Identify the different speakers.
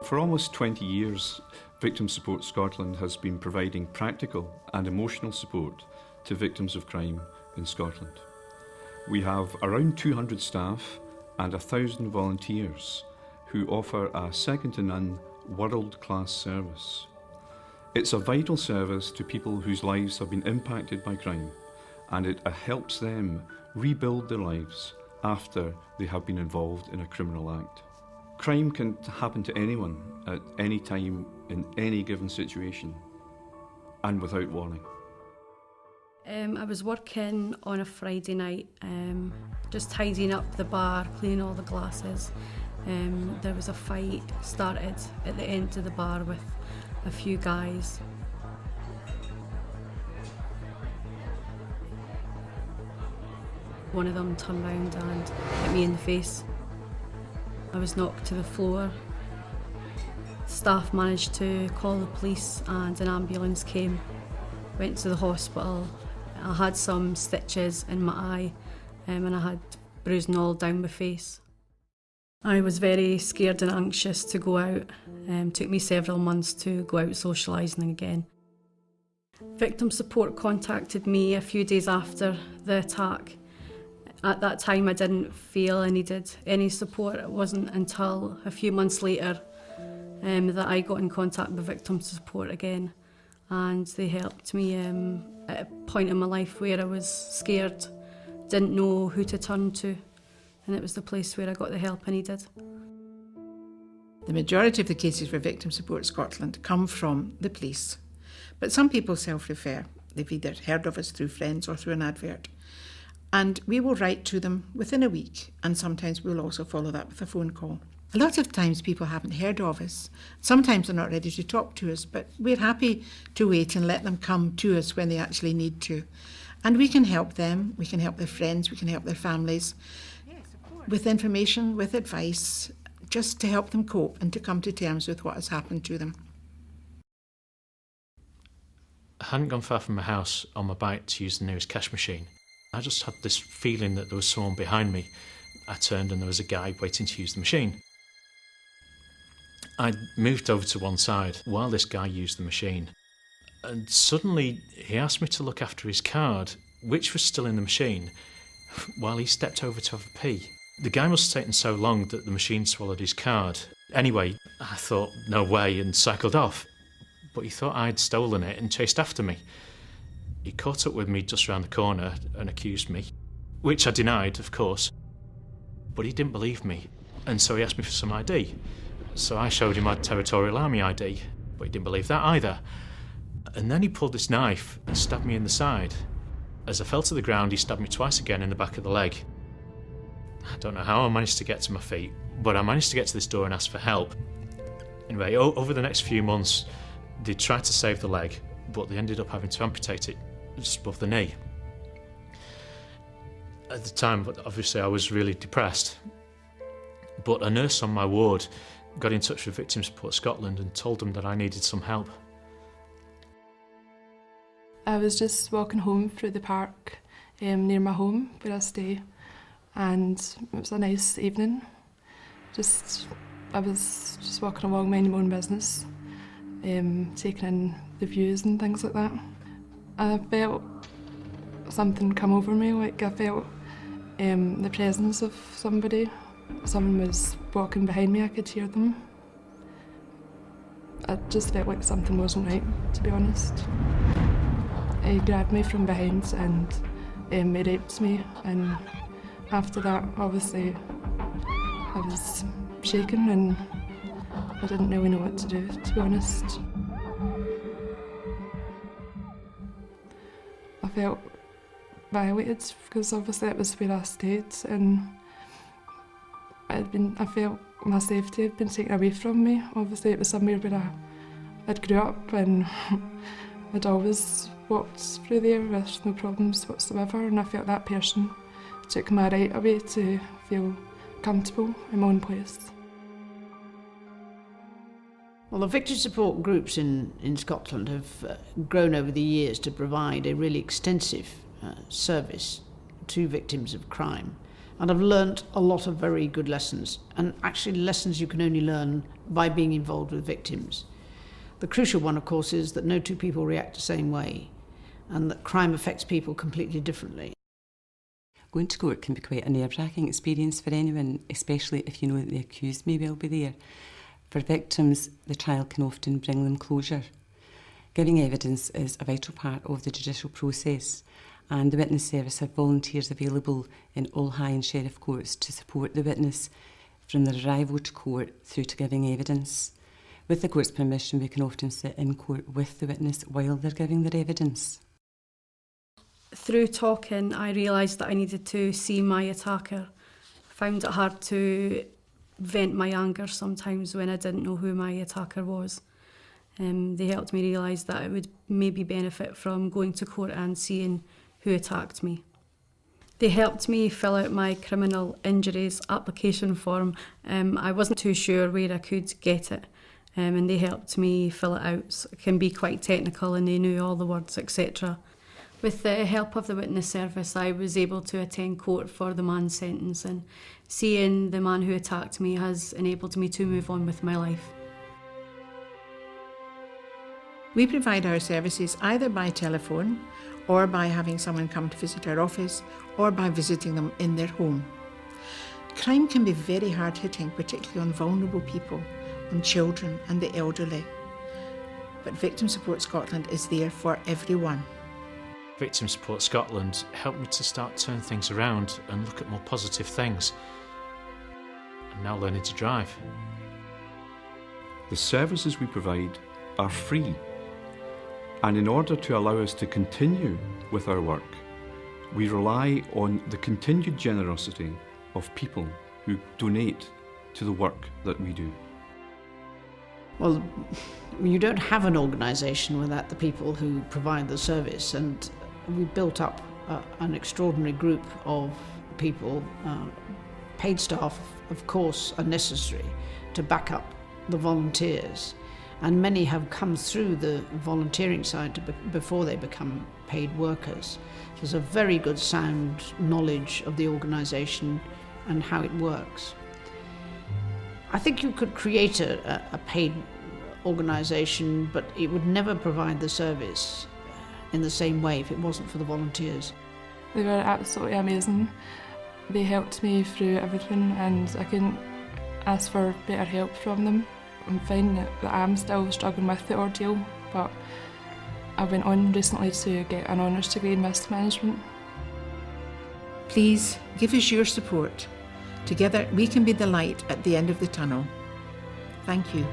Speaker 1: For almost 20 years, Victim Support Scotland has been providing practical and emotional support to victims of crime in Scotland. We have around 200 staff and 1,000 volunteers who offer a second-to-none world-class service. It's a vital service to people whose lives have been impacted by crime, and it helps them rebuild their lives after they have been involved in a criminal act. Crime can happen to anyone at any time in any given situation and without warning.
Speaker 2: I was working on a Friday night, just tidying up the bar, cleaning all the glasses. There was a fight started at the end of the bar with a few guys. One of them turned round and hit me in the face. I was knocked to the floor. Staff managed to call the police and an ambulance came. Went to the hospital. I had some stitches in my eye and I had bruising all down my face. I was very scared and anxious to go out. It took me several months to go out socialising again. Victim Support contacted me a few days after the attack. At that time I didn't feel I needed any support. It wasn't until a few months later that I got in contact with Victim Support again, and they helped me at a point in my life where I was scared, didn't know who to turn to, and it was the place where I got the help I needed.
Speaker 3: The majority of the cases for Victim Support Scotland come from the police, but some people self-refer. They've either heard of us through friends or through an advert. And we will write to them within a week, and sometimes we'll also follow that with a phone call. A lot of times people haven't heard of us. Sometimes they're not ready to talk to us, but we're happy to wait and let them come to us when they actually need to. And we can help them, we can help their friends, we can help their families with information, with advice, just to help them cope and to come to terms with what has happened to them.
Speaker 4: I hadn't gone far from my house on my bike to use the nearest cash machine. I just had this feeling that there was someone behind me. I turned and there was a guy waiting to use the machine. I moved over to one side while this guy used the machine, and suddenly he asked me to look after his card, which was still in the machine, while he stepped over to have a pee. The guy must have taken so long that the machine swallowed his card. Anyway, I thought, no way, and cycled off. But he thought I'd stolen it and chased after me. He caught up with me just round the corner and accused me, which I denied, of course. But he didn't believe me, and so he asked me for some ID. So I showed him my Territorial Army ID, but he didn't believe that either. And then he pulled this knife and stabbed me in the side. As I fell to the ground, he stabbed me twice again in the back of the leg. I don't know how I managed to get to my feet, but I managed to get to this door and ask for help. Anyway, over the next few months, they tried to save the leg, but they ended up having to amputate it just above the knee. At the time, obviously, I was really depressed. But a nurse on my ward got in touch with Victim Support Scotland and told them that I needed some help.
Speaker 5: I was just walking home through the park near my home where I stay, and it was a nice evening. I was just walking along minding my own business, taking in the views and things like that. I felt something come over me, like I felt the presence of somebody. Someone was walking behind me, I could hear them. I just felt like something wasn't right, to be honest. He grabbed me from behind and he raped me, and after that, obviously, I was shaken and I didn't really know what to do, to be honest. I felt violated because obviously it was where I stayed, and I felt my safety had been taken away from me. Obviously it was somewhere where I'd grew up and I'd always walked through there with no problems whatsoever, and I felt that person took my right away to feel comfortable in my own place.
Speaker 6: Well, the victim support groups in Scotland have grown over the years to provide a really extensive service to victims of crime. And I've learnt a lot of very good lessons, and actually lessons you can only learn by being involved with victims. The crucial one, of course, is that no two people react the same way, and that crime affects people completely differently.
Speaker 7: Going to court can be quite a nerve-wracking experience for anyone, especially if you know that the accused may well be there. For victims, the trial can often bring them closure. Giving evidence is a vital part of the judicial process, and the Witness Service have volunteers available in all high and sheriff courts to support the witness from their arrival to court through to giving evidence. With the court's permission, we can often sit in court with the witness while they're giving their evidence.
Speaker 2: Through talking, I realised that I needed to see my attacker. I found it hard to vent my anger sometimes when I didn't know who my attacker was. They helped me realise that I would maybe benefit from going to court and seeing who attacked me. They helped me fill out my criminal injuries application form. I wasn't too sure where I could get it, and they helped me fill it out. So it can be quite technical and they knew all the words, etc. With the help of the Witness Service, I was able to attend court for the man's sentence, and seeing the man who attacked me has enabled me to move on with my life.
Speaker 3: We provide our services either by telephone or by having someone come to visit our office or by visiting them in their home. Crime can be very hard-hitting, particularly on vulnerable people, on children and the elderly. But Victim Support Scotland is there for everyone.
Speaker 4: Victim Support Scotland helped me to start turn things around and look at more positive things. I'm now learning to drive.
Speaker 1: The services we provide are free. And in order to allow us to continue with our work, we rely on the continued generosity of people who donate to the work that we do.
Speaker 6: Well, you don't have an organisation without the people who provide the service, and we've built up an extraordinary group of people. Paid staff, of course, are necessary to back up the volunteers, and many have come through the volunteering side before they become paid workers. There's a very good sound knowledge of the organisation and how it works. I think you could create a paid organisation, but it would never provide the service in the same way if it wasn't for the volunteers.
Speaker 5: They were absolutely amazing. They helped me through everything, and I couldn't ask for better help from them. I'm finding that I'm still struggling with the ordeal, but I went on recently to get an honours degree in risk management.
Speaker 3: Please give us your support. Together we can be the light at the end of the tunnel. Thank you.